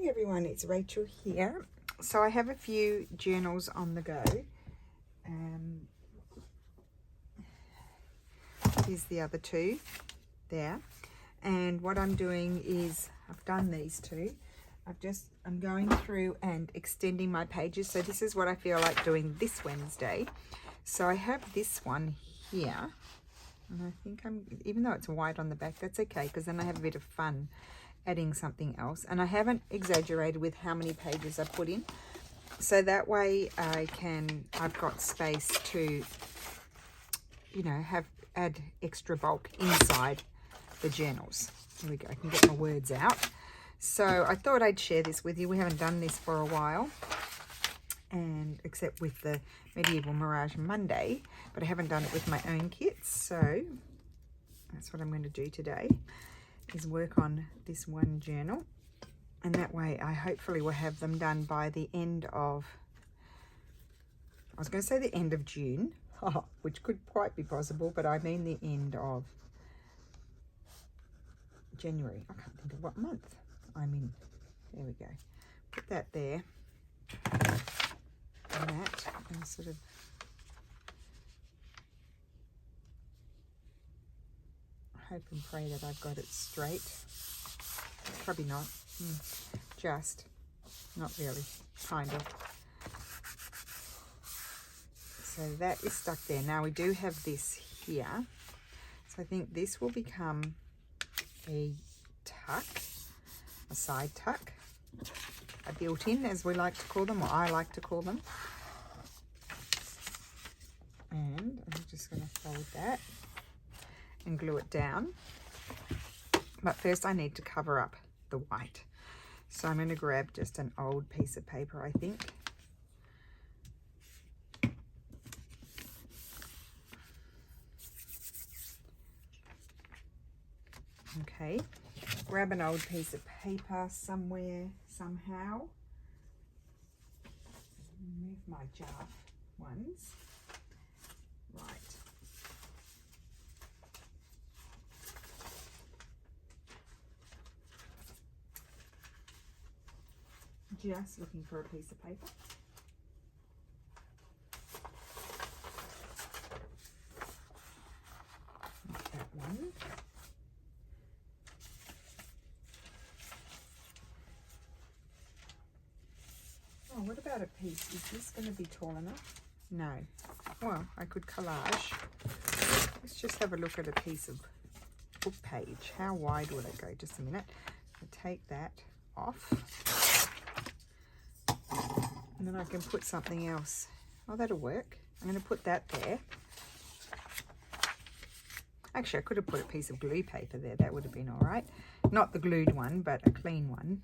morning everyone, it's Rachel here. So I have a few journals on the go. Here's the other two there, and what I'm doing is I've done these two. I'm going through and extending my pages. So this is what I feel like doing this Wednesday. So I have this one here, and I think even though it's white on the back, that's okay, because then I have a bit of fun adding something else. And I haven't exaggerated with how many pages I put in, so that way I've got space to, you know, add extra bulk inside the journals. Here we go, I can get my words out. So I thought I'd share this with you. We haven't done this for a while, and except with the Medieval Mirage Monday, but I haven't done it with my own kits. So that's what I'm going to do today, is work on this one journal, and that way I hopefully will have them done by the end of, I was going to say the end of June, which could quite be possible, but I mean the end of January. I can't think of what month I'm in. There we go. Put that there, and that, and sort of hope and pray that I've got it straight. Probably not. Just not really, kind of. So that is stuck there. Now we do have this here, so I think this will become a tuck, a side tuck, a built-in, as we like to call them, or I like to call them. And I'm just going to fold that and glue it down. But first I need to cover up the white. So I'm going to grab just an old piece of paper, I think. Okay, grab an old piece of paper somewhere, somehow. Move my jar ones. Right. Just looking for a piece of paper. That one. Oh, what about a piece? Is this going to be tall enough? No. Well, I could collage. Let's just have a look at a piece of book page. How wide will it go? Just a minute. I'll take that off. And then I can put something else. Oh, that'll work. I'm going to put that there. Actually, I could have put a piece of glue paper there. That would have been all right. Not the glued one, but a clean one.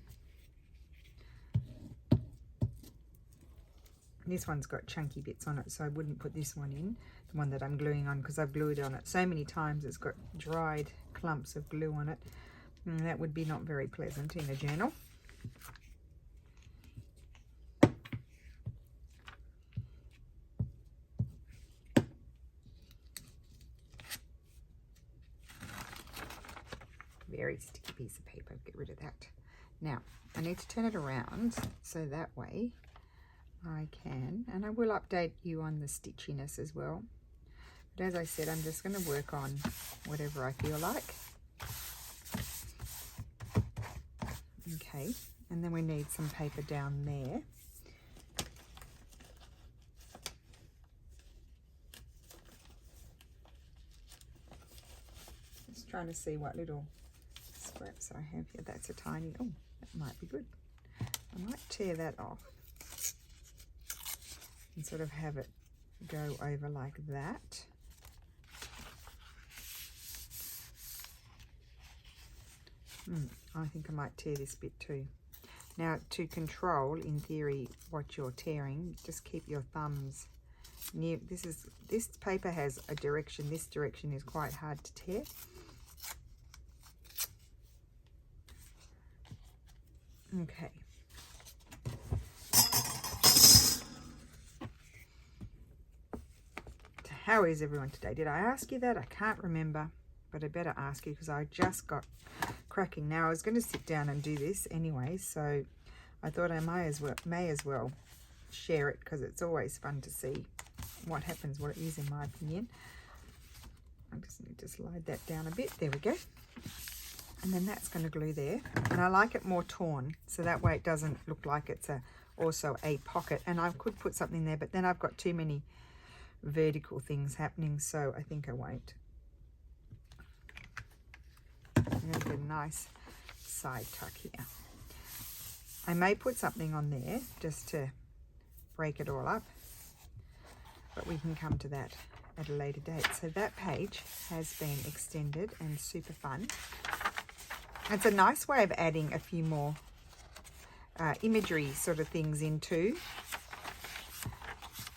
This one's got chunky bits on it, so I wouldn't put this one in, the one that I'm gluing on, because I've glued on it so many times it's got dried clumps of glue on it. And that would be not very pleasant in a journal. Very sticky piece of paper, get rid of that. Now, I need to turn it around so that way I can, and I will update you on the stitchiness as well. But as I said, I'm just going to work on whatever I feel like. Okay, and then we need some paper down there. Just trying to see what little scraps I have here. That's a tiny, oh, that might be good. I might tear that off and sort of have it go over like that. I think I might tear this bit too. Now, to control, in theory, what you're tearing, just keep your thumbs near. This paper has a direction. This direction is quite hard to tear. Okay. How is everyone today? Did I ask you that? I can't remember, but I better ask you because I just got cracking. Now, I was going to sit down and do this anyway, so I thought I may as well share it, because it's always fun to see what happens, what it is, in my opinion. I just need to slide that down a bit. There we go. And then that's going to glue there. And I like it more torn, so that way it doesn't look like it's also a pocket. And I could put something there, but then I've got too many vertical things happening, so I think I won't. I'm going to get a nice side tuck here. I may put something on there just to break it all up, but we can come to that at a later date. So that page has been extended and super fun. It's a nice way of adding a few more imagery sort of things into.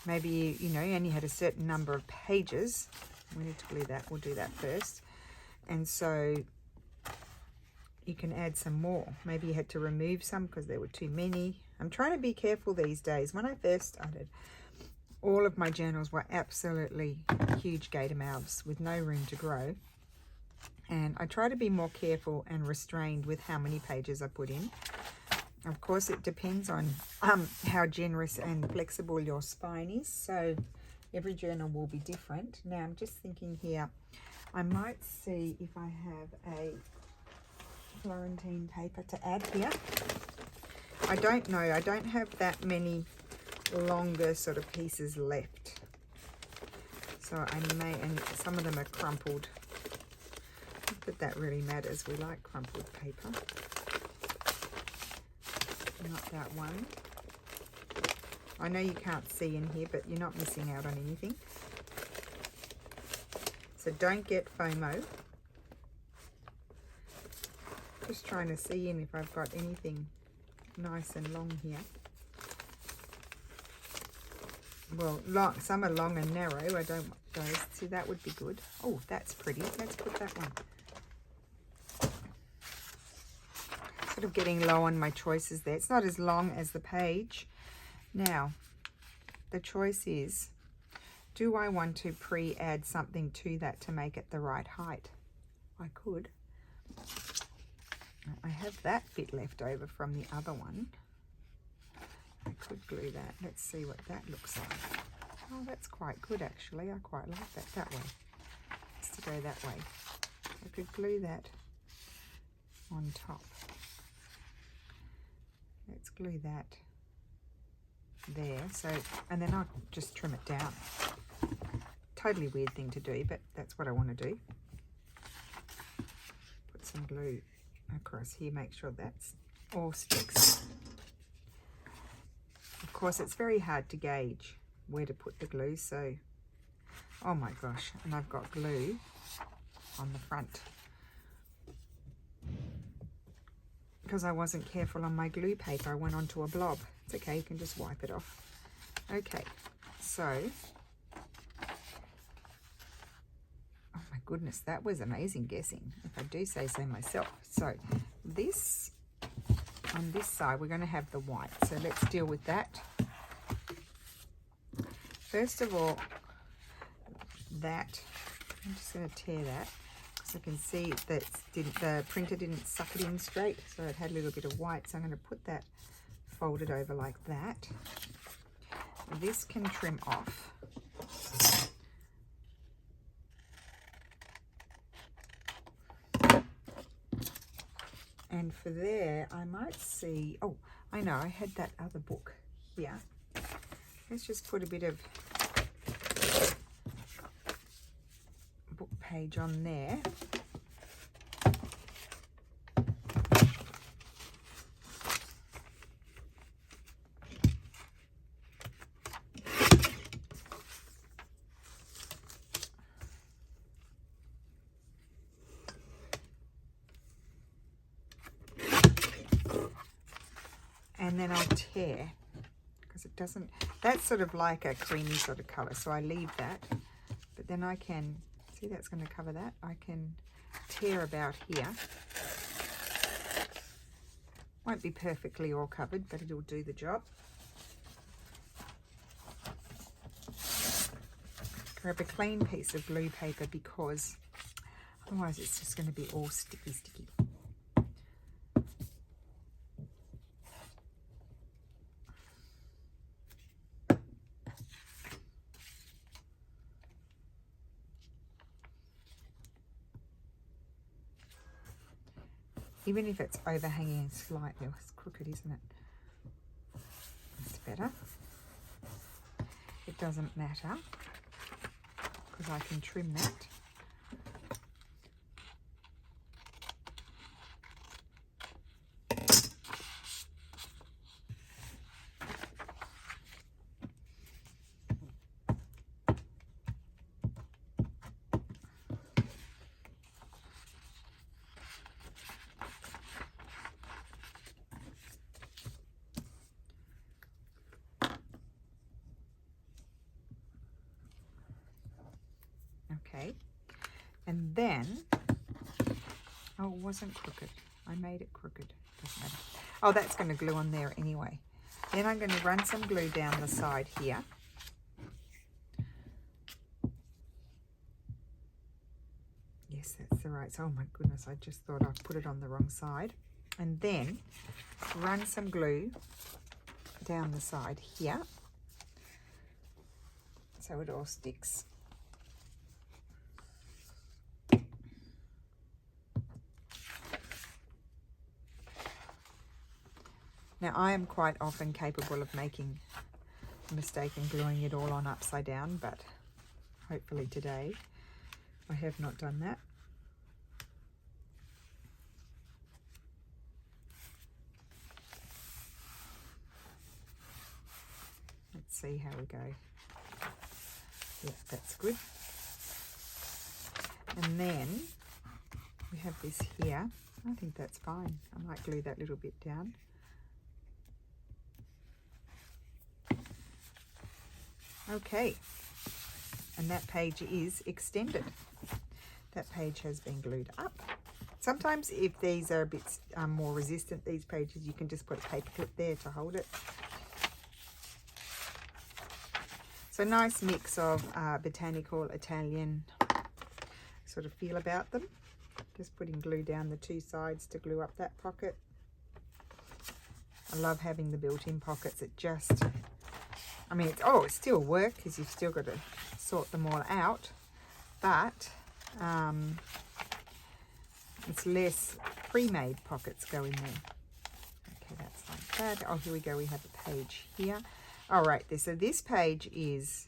Maybe you only had a certain number of pages. We need to glue that. We'll do that first. And so you can add some more. Maybe you had to remove some because there were too many. I'm trying to be careful these days. When I first started, all of my journals were absolutely huge gator mouths with no room to grow. And I try to be more careful and restrained with how many pages I put in. Of course, it depends on how generous and flexible your spine is. So every journal will be different. Now, I'm just thinking here, I might see if I have a Florentine paper to add here. I don't know. I don't have that many longer sort of pieces left. So I may, and some of them are crumpled. Not that that really matters. We like crumpled paper. Not that one. I know you can't see in here, but you're not missing out on anything. So don't get FOMO. Just trying to see in if I've got anything nice and long here. Well, long, some are long and narrow. I don't want those. See, that would be good. Oh, that's pretty. Let's put that one. Sort of getting low on my choices there. It's not as long as the page. Now, the choice is, do I want to pre-add something to that to make it the right height? I could. I have that bit left over from the other one. I could glue that. Let's see what that looks like. Oh, that's quite good actually. I quite like that way. Just to go that way. I could glue that on top. Let's glue that there. So, and then I'll just trim it down. Totally weird thing to do, but that's what I want to do. Put some glue across here, make sure that's all sticks. Of course, it's very hard to gauge where to put the glue, so, oh my gosh, and I've got glue on the front because I wasn't careful on my glue paper. I went onto a blob. It's okay, you can just wipe it off. Okay, so, oh my goodness, that was amazing guessing, if I do say so myself. So this, on this side, we're going to have the white. So let's deal with that. First of all, that, I'm just going to tear that because I can see that the printer didn't suck it in straight. So it had a little bit of white. So I'm going to put that folded over like that. This can trim off. And for there, I might see, oh, I know, I had that other book here. Let's just put a bit of book page on there. And then I'll tear, because it doesn't, that's sort of like a creamy sort of colour, so I leave that. But then I can, see that's going to cover that, I can tear about here. Won't be perfectly all covered, but it'll do the job. Grab a clean piece of blue paper because otherwise it's just going to be all sticky. even if it's overhanging slightly. Oh, it's crooked, isn't it? That's better. It doesn't matter because I can trim that. Okay, and then, oh, it wasn't crooked. I made it crooked. Doesn't matter. Oh, that's going to glue on there anyway. Then I'm going to run some glue down the side here. Yes, that's the right. Oh my goodness, I just thought I put it on the wrong side. And then run some glue down the side here so it all sticks. Now, I am quite often capable of making a mistake and gluing it all on upside down, but hopefully today I have not done that. Let's see how we go. Yeah, that's good. And then we have this here. I think that's fine. I might glue that little bit down. Okay, and that page is extended. That page has been glued up. Sometimes if these are a bit more resistant, these pages, you can just put a paper clip there to hold it. So nice mix of botanical, Italian sort of feel about them. Just putting glue down the two sides to glue up that pocket. I love having the built-in pockets. It just, I mean, it's still work because you've still got to sort them all out, but it's less pre-made pockets go in there. Okay, that's like that. Oh, here we go. We have a page here. All right, so this page is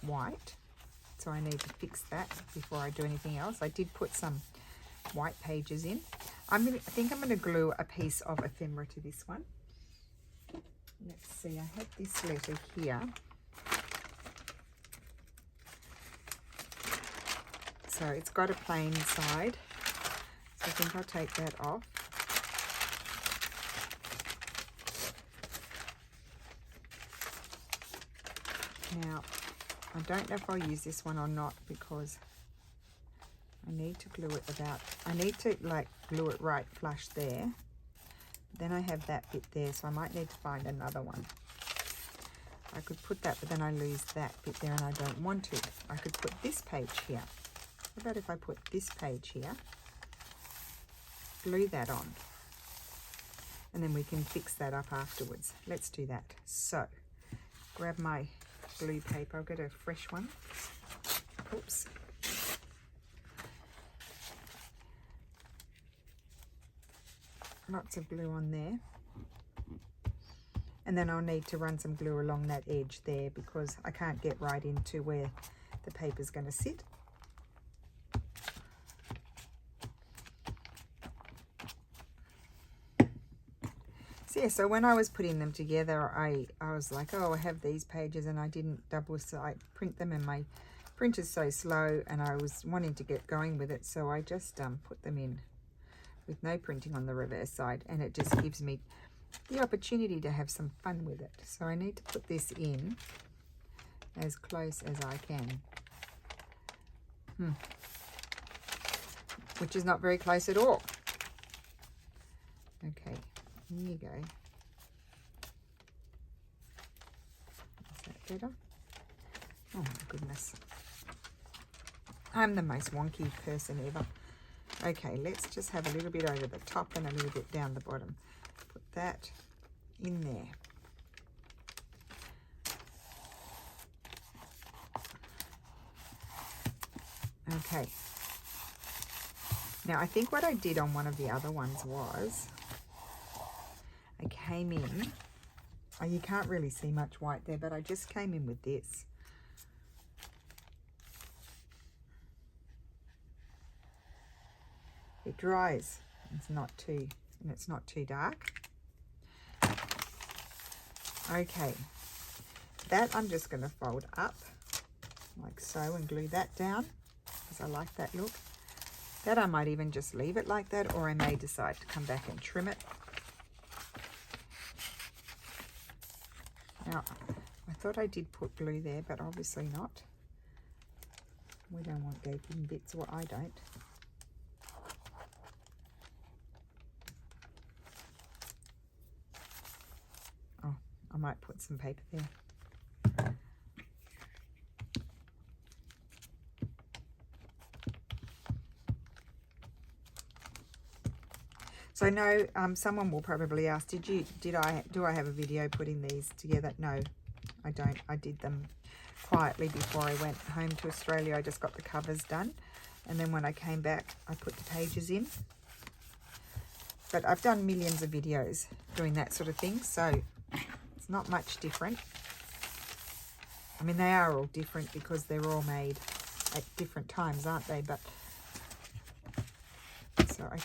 white, so I need to fix that before I do anything else. I did put some white pages in. I think I'm going to glue a piece of ephemera to this one. Let's see, I have this letter here. So it's got a plain side. So I think I'll take that off. Now, I don't know if I'll use this one or not because I need to glue it I need to like glue it right flush there. Then I have that bit there, so I might need to find another one. I could put that, but then I lose that bit there and I don't want to. I could put this page here. How about if I put this page here, glue that on, and then we can fix that up afterwards. Let's do that. So, grab my glue paper. I'll get a fresh one. Oops. Lots of glue on there. And then I'll need to run some glue along that edge there because I can't get right into where the paper's going to sit. So yeah, so when I was putting them together, I was like, oh, I have these pages and I didn't double side print them, and my printer's so slow and I was wanting to get going with it, so I just put them in with no printing on the reverse side, and it just gives me the opportunity to have some fun with it. So I need to put this in as close as I can. Which is not very close at all. Okay, here you go. Is that better? Oh my goodness. I'm the most wonky person ever. Okay, let's just have a little bit over the top and a little bit down the bottom. Put that in there. Okay. Now, I think what I did on one of the other ones was I came in, oh, you can't really see much white there, but I just came in with this. It dries, it's not too dark. Okay, that I'm just going to fold up like so and glue that down because I like that look. That I might even just leave it like that, or I may decide to come back and trim it. Now, I thought I did put glue there, but obviously not. We don't want gaping bits, or I don't. Oh, I might put some paper there. So I know someone will probably ask, do I have a video putting these together? No, I don't. I did them quietly before I went home to Australia. I just got the covers done, and then when I came back, I put the pages in. But I've done millions of videos doing that sort of thing, so it's not much different. I mean, they are all different because they're all made at different times, aren't they? But so I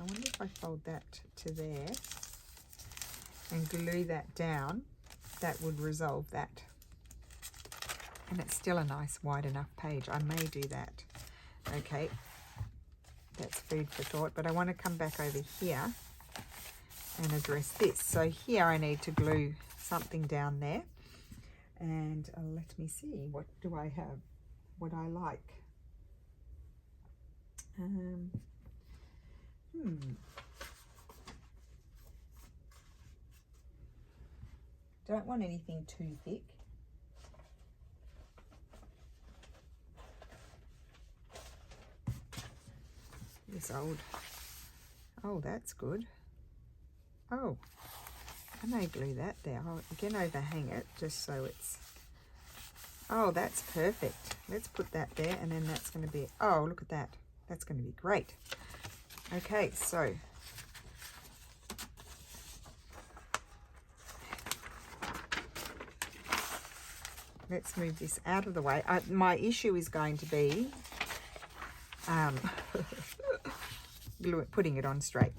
wonder if I fold that to there and glue that down, that would resolve that. And it's still a nice wide enough page. I may do that. Okay, that's food for thought, but I want to come back over here and address this. So here I need to glue something down there. And let me see, what do I have? What I like. Don't want anything too thick. This old, oh, that's good. Oh, I may glue that there. I'll again overhang it just so it's, oh, that's perfect. Let's put that there, and then that's going to be, oh, look at that. That's going to be great. Okay, so let's move this out of the way. My issue is going to be putting it on straight.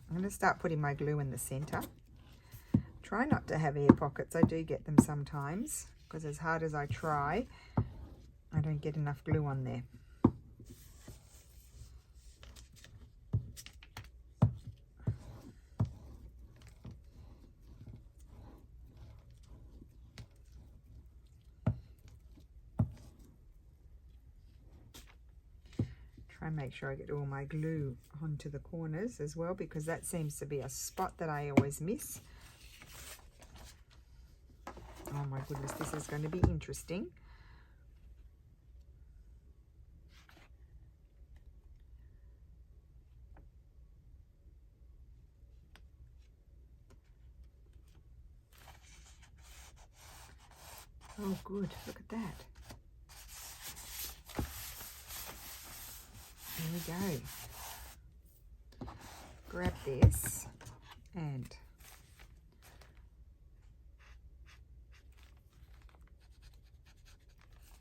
I'm going to start putting my glue in the center. Try not to have air pockets. I do get them sometimes because as hard as I try, I don't get enough glue on there. Try and make sure I get all my glue onto the corners as well, because that seems to be a spot that I always miss. Oh my goodness, this is going to be interesting. Oh good, look at that. There we go. Grab this and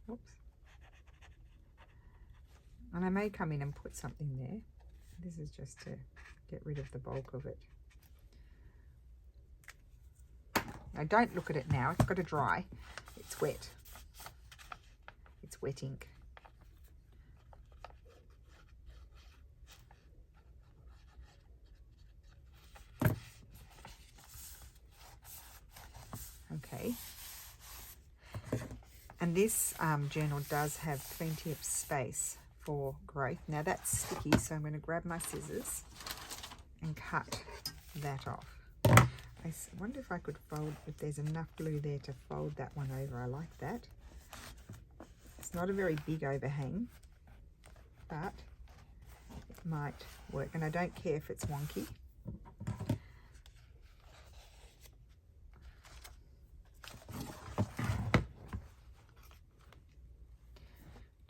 oops. And I may come in and put something there. This is just to get rid of the bulk of it. Now don't look at it now, it's got to dry. It's wet. It's wet ink. Okay, and this journal does have plenty of space for growth. Now that's sticky, so I'm going to grab my scissors and cut that off. I wonder if I could fold, if there's enough glue there to fold that one over. I like that. It's not a very big overhang, but it might work, and I don't care if it's wonky.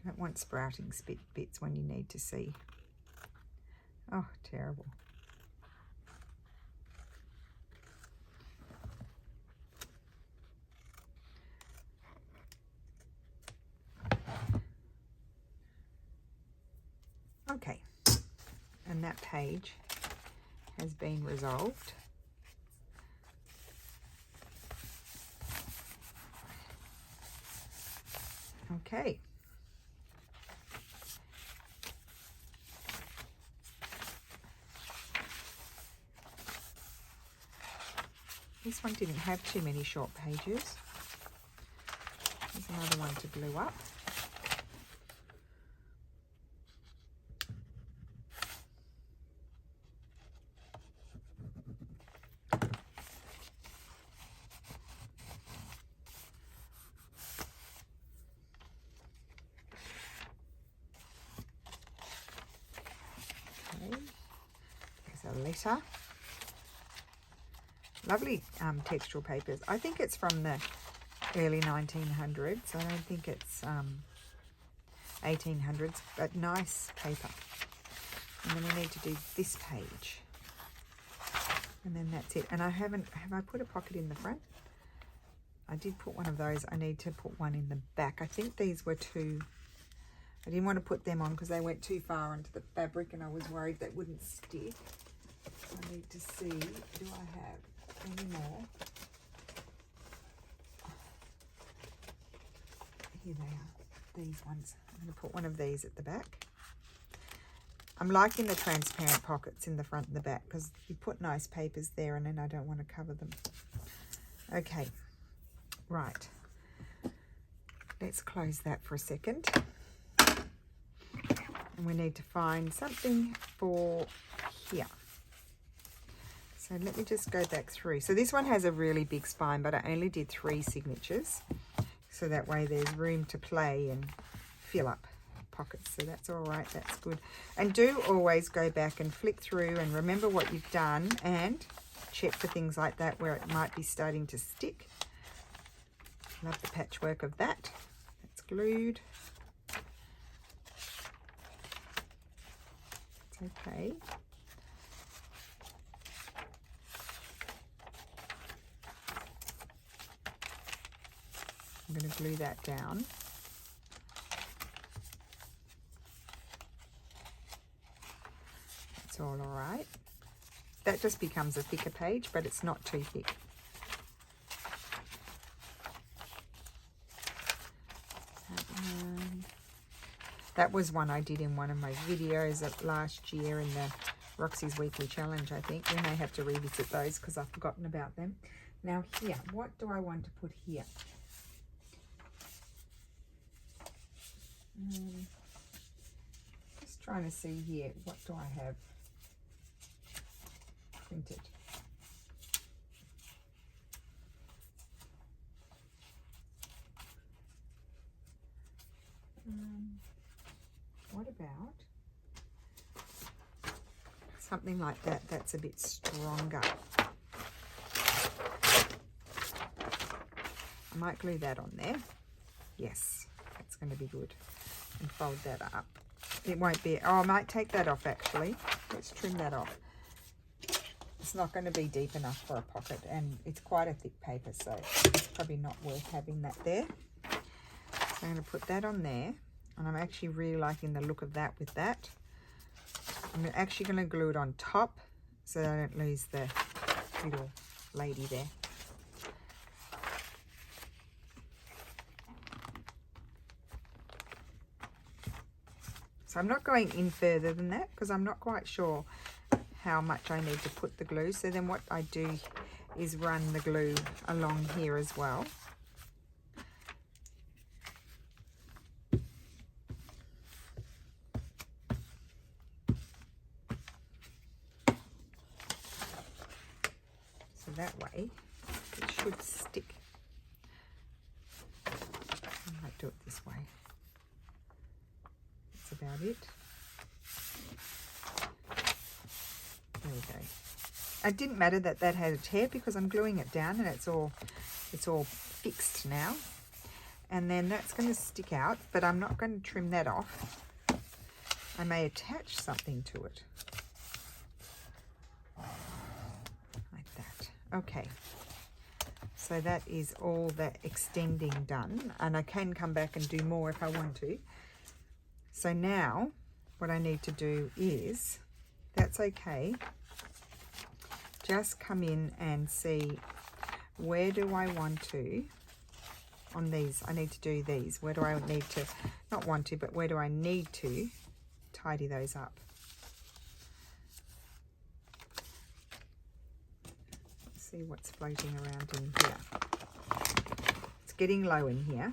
Don't want sprouting bits when you need to see Oh, terrible. Okay, and that page has been resolved. Okay. This one didn't have too many short pages. There's another one to glue up. Okay. There's a letter. Lovely textural papers. I think it's from the early 1900s. I don't think it's 1800s, but nice paper. And then we need to do this page. And then that's it. And have I put a pocket in the front? I did put one of those. I need to put one in the back. I think these were too, I didn't want to put them on because they went too far into the fabric and I was worried they wouldn't stick. I need to see, do I have any more? Here they are, these ones. I'm going to put one of these at the back. I'm liking the transparent pockets in the front and the back because you put nice papers there and then I don't want to cover them. Okay, right. Let's close that for a second. And we need to find something for here. So let me just go back through. So this one has a really big spine, but I only did 3 signatures. So that way there's room to play and fill up pockets. So that's all right, that's good. And do always go back and flick through and remember what you've done and check for things like that where it might be starting to stick. Love the patchwork of that. That's glued. It's okay. I'm going to glue that down. That's all right. That just becomes a thicker page, but it's not too thick. That was one I did in one of my videos of last year in the Roxy's Weekly Challenge, I think. We may have to revisit those because I've forgotten about them. Now here, what do I want to put here? Just trying to see here, what do I have printed? What about something like that that's a bit stronger? I might glue that on there. Yes, that's going to be good. And fold that up. It won't be, oh, I might take that off actually. Let's trim that off. It's not going to be deep enough for a pocket and it's quite a thick paper, so it's probably not worth having that there. So I'm going to put that on there. And I'm actually really liking the look of that with that. I'm actually going to glue it on top so that I don't lose the little lady there. So I'm not going in further than that because I'm not quite sure how much I need to put the glue. So then what I do is run the glue along here as well. So that way it should stick. I might do it this way. That's about it. There we go. It didn't matter that that had a tear because I'm gluing it down and it's all fixed now. And then that's going to stick out, but I'm not going to trim that off. I may attach something to it. Okay, so that is all that extending done, and I can come back and do more if I want to. So now what I need to do is, that's okay, just come in and see where do I want to, on these, I need to do these, where do I need to, not want to, but where do I need to tidy those up. Let's see what's floating around in here. It's getting low in here.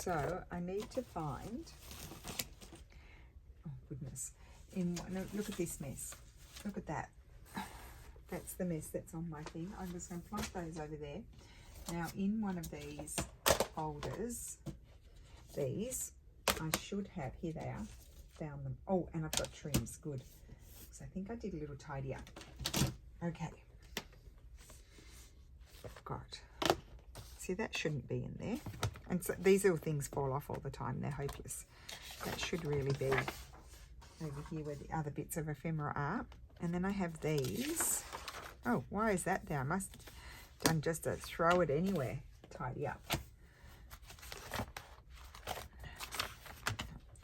So I need to find, oh goodness, look at this mess. Look at that. That's the mess that's on my thing. I'm just going to plonk those over there. Now in one of these folders, these, I should have, here they are, found them. Oh, and I've got trims, good. So I think I did a little tidy up. Okay. Got, see, that shouldn't be in there. And so these little things fall off all the time. They're hopeless. That should really be over here where the other bits of ephemera are. And then I have these. Oh, why is that there? I must have done just a throw it anywhere. Tidy up.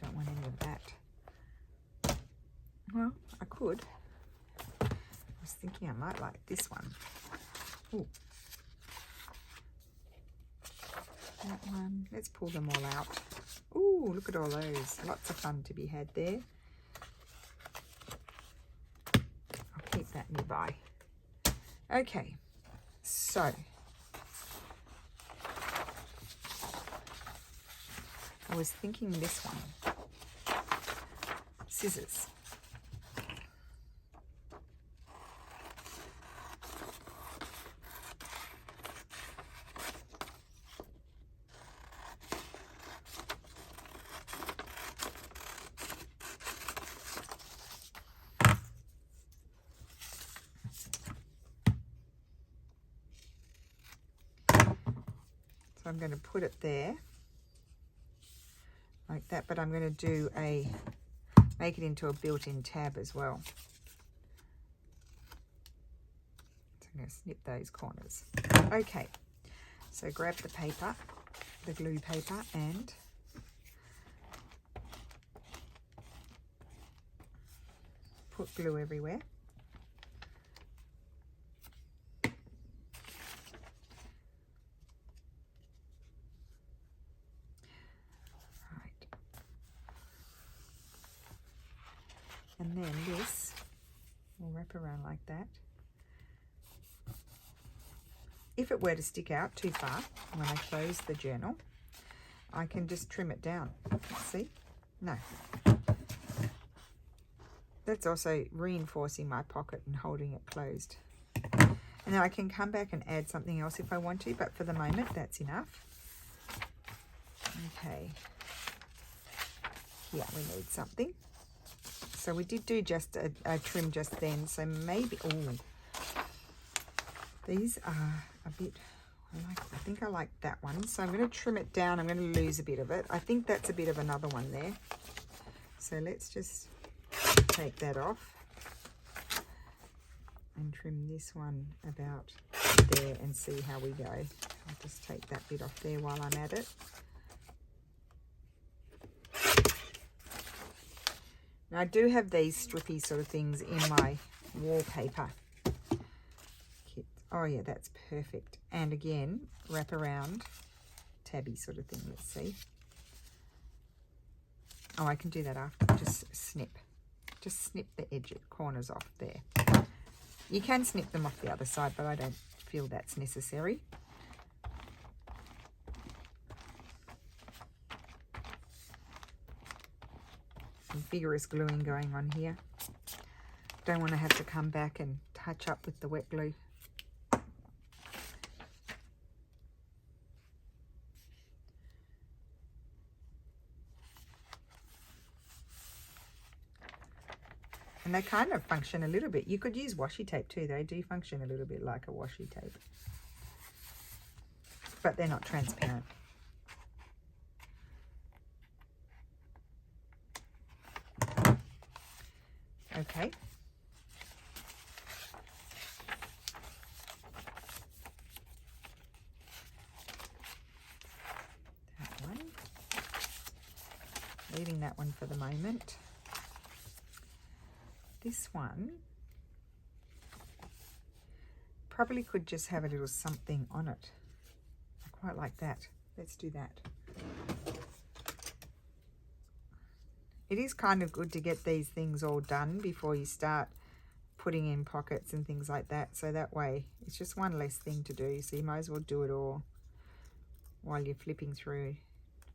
Don't want any of that. Well, I could. I was thinking I might like this one. Ooh. That one. Let's pull them all out. Ooh, look at all those. Lots of fun to be had there. I'll keep that nearby. Okay, so I was thinking this one. Scissors. So I'm going to put it there like that, but I'm going to do make it into a built-in tab as well. So I'm going to snip those corners. Okay, so grab the paper, the glue paper, and put glue everywhere. And then this will wrap around like that. If it were to stick out too far when I close the journal, I can just trim it down. See? No. That's also reinforcing my pocket and holding it closed. And then I can come back and add something else if I want to, but for the moment, that's enough. Okay. Yeah, we need something. So we did do just a trim just then, so maybe, oh, these are a bit, I think I like that one. So I'm going to trim it down. I'm going to lose a bit of it. I think that's a bit of another one there. So let's just take that off and trim this one about there and see how we go. I'll just take that bit off there while I'm at it. Now I do have these strippy sort of things in my wallpaper kit. Oh yeah, that's perfect. And again, wrap around tabby sort of thing. Let's see. Oh, I can do that after. Just snip the edge corners off there. You can snip them off the other side, but I don't feel that's necessary. Some vigorous gluing going on here. Don't want to have to come back and touch up with the wet glue. And they kind of function a little bit. You could use washi tape too. They do function a little bit like a washi tape. but they're not transparent. Okay. That one. Leaving that one for the moment. This one probably could just have a little something on it. I quite like that. Let's do that. It is kind of good to get these things all done before you start putting in pockets and things like that. So that way it's just one less thing to do. So you might as well do it all while you're flipping through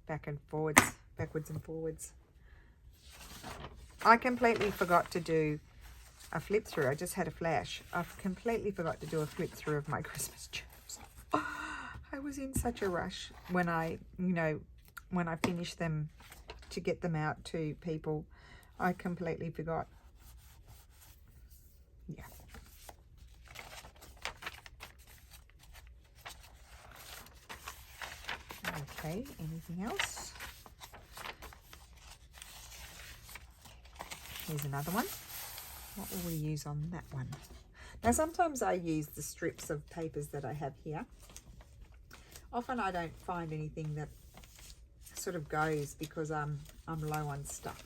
backwards and forwards. I completely forgot to do a flip through. I just had a flash. I completely forgot to do a flip through of my Christmas journals. I was in such a rush when I finished them to get them out to people. I completely forgot. Yeah. Okay, anything else? Here's another one. What will we use on that one? Now sometimes I use the strips of papers that I have here. Often I don't find anything that sort of goes because I'm low on stuff.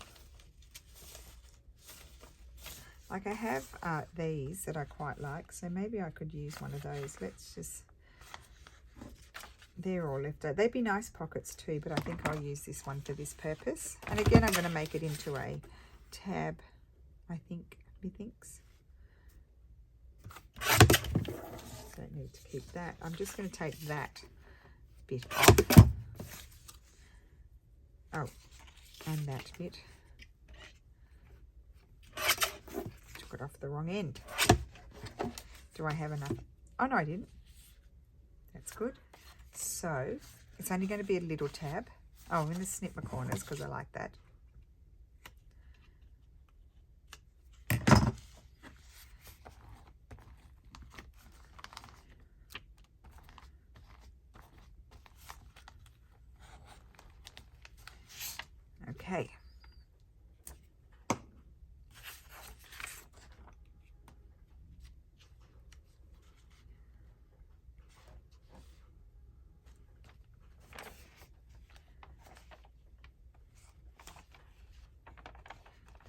Like I have these that I quite like, so maybe I could use one of those. Let's just, they're all left out. They'd be nice pockets too, but I think I'll use this one for this purpose. And again, I'm going to make it into a tab, I think, methinks. Don't need to keep that. I'm just going to take that bit off. Oh, and that bit. Took it off the wrong end. Do I have enough? Oh, no, I didn't. That's good. So, it's only going to be a little tab. Oh, I'm going to snip my corners because I like that. Okay.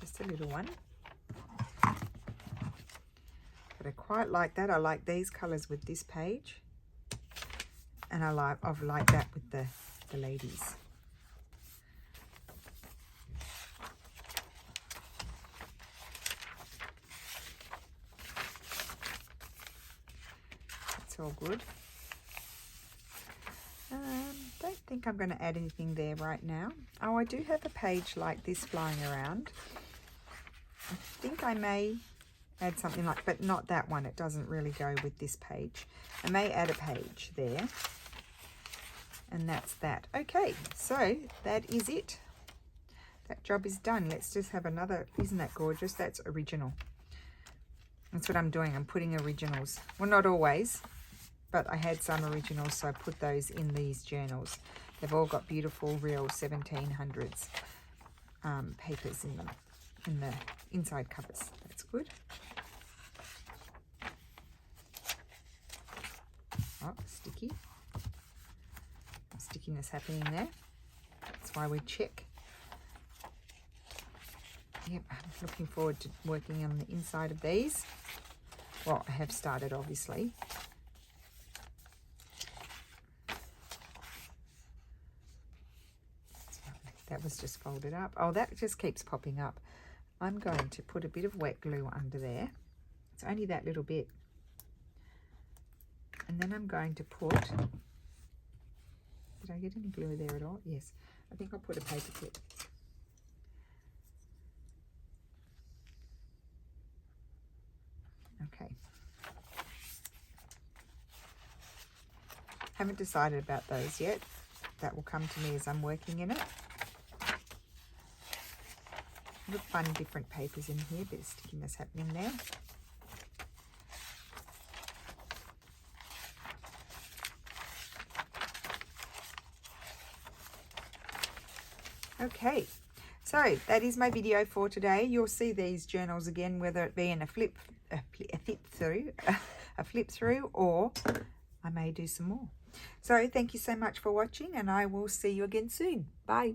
Just a little one. But I quite like that. I like these colours with this page. And I've liked that with the ladies. All good. Don't think I'm going to add anything there right now. Oh, I do have a page like this flying around. I think I may add something like, but not that one. It doesn't really go with this page. I may add a page there. And that's that. Okay, so that is it. That job is done. Let's just have another. Isn't that gorgeous? That's original. That's what I'm doing. I'm putting originals. Well, not always. But I had some originals, so I put those in these journals. They've all got beautiful, real 1700s papers in them, in the inside covers. That's good. Oh, sticky. Some stickiness happening there. That's why we check. Yep, I'm looking forward to working on the inside of these. Well, I have started, obviously. That was just folded up. Oh, that just keeps popping up. I'm going to put a bit of wet glue under there. It's only that little bit. And then I'm going to put... Did I get any glue there at all? Yes. I think I'll put a paper clip. Okay. Haven't decided about those yet. That will come to me as I'm working in it. Look, fun different papers in here, bit of stickiness happening there. Okay, so that is my video for today. You'll see these journals again, whether it be in a flip through, or I may do some more. So thank you so much for watching, and I will see you again soon. Bye.